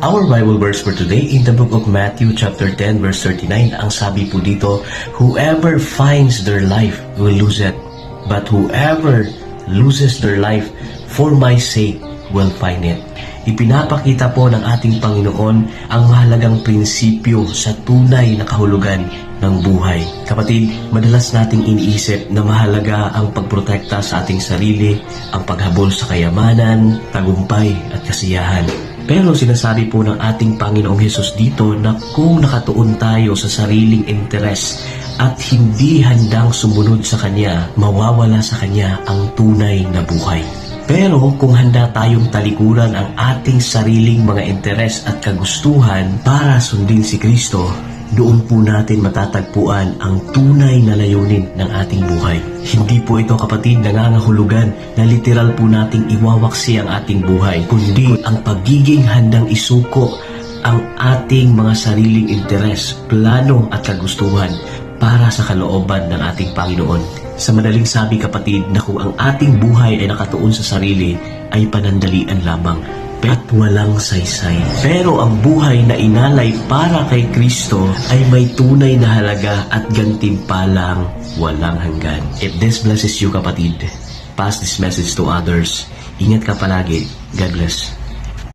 Our Bible verse for today in the book of Matthew chapter 10 verse 39, ang sabi po dito, whoever finds their life will lose it, but whoever loses their life for my sake will find it. Ipinapakita po ng ating Panginoon ang mahalagang prinsipyo sa tunay na kahulugan ng buhay. Kapatid, madalas nating iniisip na mahalaga ang pagprotekta sa ating sarili, ang paghabol sa kayamanan, tagumpay at kasiyahan. Pero sinasabi po ng ating Panginoong Hesus dito na kung nakatuon tayo sa sariling interes at hindi handang sumunod sa Kanya, mawawala sa Kanya ang tunay na buhay. Pero kung handa tayong talikuran ang ating sariling mga interes at kagustuhan para sundin si Kristo, doon po natin matatagpuan ang tunay na layunin ng ating buhay. Hindi po ito, kapatid, nangangahulugan na literal po nating iwawaksi ang ating buhay, kundi ang pagiging handang isuko ang ating mga sariling interes, plano at kagustuhan para sa kalooban ng ating Panginoon. Sa madaling sabi, kapatid, na kung ang ating buhay ay nakatuon sa sarili, ay panandalian lamang at walang saysay. Pero ang buhay na inalay para kay Kristo ay may tunay na halaga at gantimpalang walang hanggan. If this blesses you, kapatid, pass this message to others. Ingat ka palagi. God bless.